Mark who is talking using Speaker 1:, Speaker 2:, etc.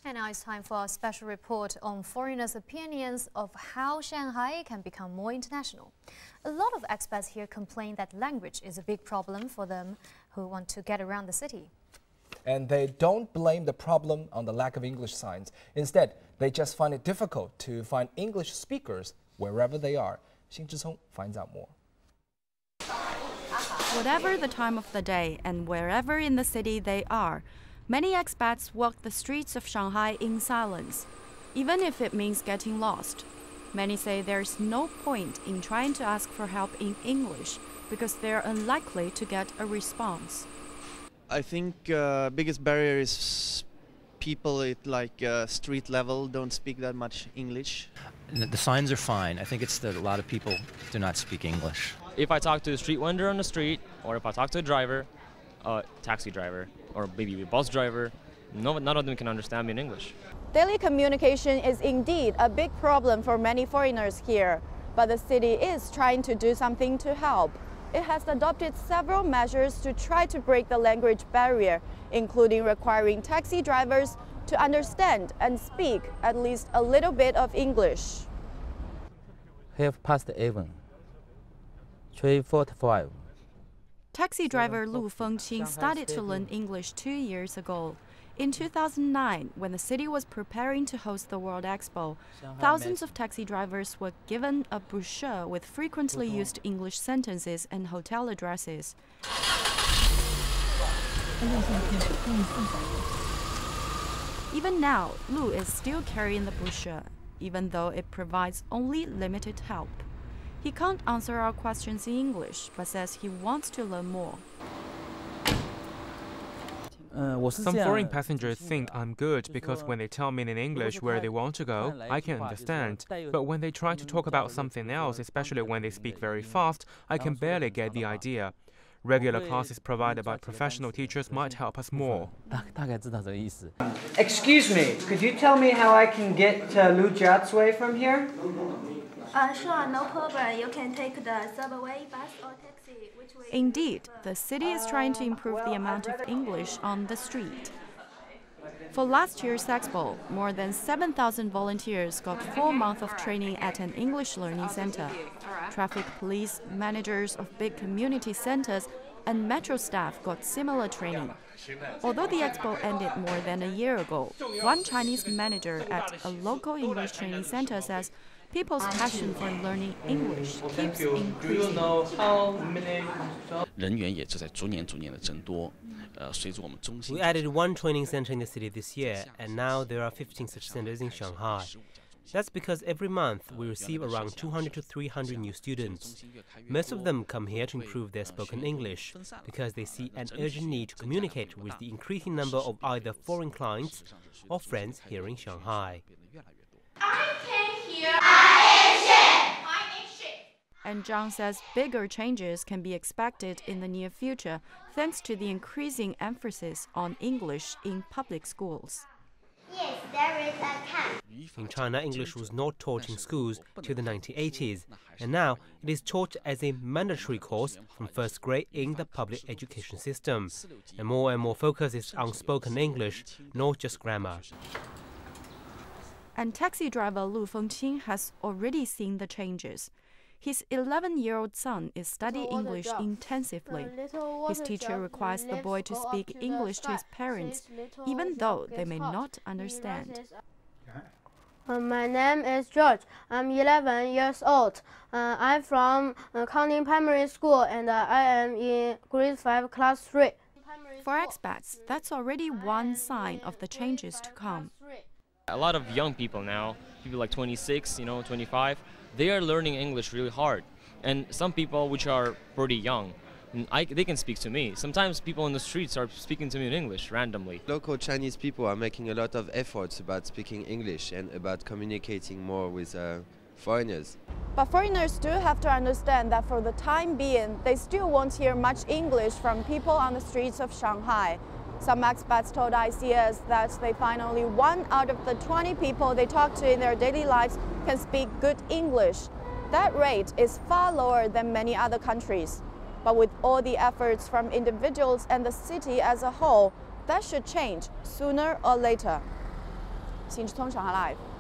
Speaker 1: And now it's time for our special report on foreigners' opinions of how Shanghai can become more international. A lot of expats here complain that language is a big problem for them who want to get around the city.
Speaker 2: And they don't blame the problem on the lack of English signs. Instead, they just find it difficult to find English speakers wherever they are. Xin Zhicong finds out more.
Speaker 3: Whatever the time of the day and wherever in the city they are, many expats walk the streets of Shanghai in silence, even if it means getting lost. Many say there's no point in trying to ask for help in English because they're unlikely to get a response.
Speaker 4: I think biggest barrier is people at street level don't speak that much English.
Speaker 5: The signs are fine. I think it's that a lot of people do not speak English.
Speaker 6: If I talk to a street vendor on the street, or if I talk to a driver, taxi driver, or maybe a bus driver, none of them can understand me in English.
Speaker 7: Daily communication is indeed a big problem for many foreigners here, but the city is trying to do something to help. It has adopted several measures to try to break the language barrier, including requiring taxi drivers to understand and speak at least a little bit of English.
Speaker 8: Half past 11, 3:45.
Speaker 3: Taxi driver Lu Fengqing started to learn English 2 years ago. In 2009, when the city was preparing to host the World Expo, thousands of taxi drivers were given a brochure with frequently used English sentences and hotel addresses. Even now, Lu is still carrying the brochure, even though it provides only limited help. He can't answer our questions in English, but says he wants to learn more.
Speaker 9: Some foreign passengers think I'm good because when they tell me in English where they want to go, I can understand. But when they try to talk about something else, especially when they speak very fast, I can barely get the idea. Regular classes provided by professional teachers might help us more.
Speaker 10: Excuse me, could you tell me how I can get to Lujia's Way from here?
Speaker 11: Sure, no problem. You can take the subway, bus, or taxi. Which way?
Speaker 3: Indeed, the city is trying to improve the amount of English on the street. For last year's Expo, more than 7,000 volunteers got 4 months of training at an English learning center. Traffic police, managers of big community centers, and metro staff got similar training. Although the Expo ended more than a year ago, one Chinese manager at a local English training center says people's passion for learning English keeps increasing.
Speaker 12: We added one training center in the city this year, and now there are 15 such centers in Shanghai. That's because every month we receive around 200 to 300 new students. Most of them come here to improve their spoken English because they see an urgent need to communicate with the increasing number of either foreign clients or friends here in Shanghai.
Speaker 3: And Zhang says bigger changes can be expected in the near future thanks to the increasing emphasis on English in public schools.
Speaker 11: Yes, there is a cat.
Speaker 12: In China, English was not taught in schools till the 1980s, and now it is taught as a mandatory course from first grade in the public education system. And more focus is on spoken English, not just grammar.
Speaker 3: And taxi driver Lu Fengqing has already seen the changes. His 11-year-old son is studying English intensively. His teacher requires the boy to speak English to his parents, even though they may not understand.
Speaker 13: My name is George. I'm 11 years old. I'm from Canning Primary School and I am in grade 5, class 3.
Speaker 3: For expats, that's already one sign of the changes to come.
Speaker 6: A lot of young people now, people like 26, 25, they are learning English really hard. And some people which are pretty young, they can speak to me. Sometimes people in the streets are speaking to me in English randomly.
Speaker 14: Local Chinese people are making a lot of efforts about speaking English and about communicating more with foreigners.
Speaker 7: But foreigners do have to understand that for the time being, they still won't hear much English from people on the streets of Shanghai. Some expats told ICS that they find only 1 out of the 20 people they talk to in their daily lives can speak good English. That rate is far lower than many other countries. But with all the efforts from individuals and the city as a whole, that should change sooner or later. 新之通上海 Live。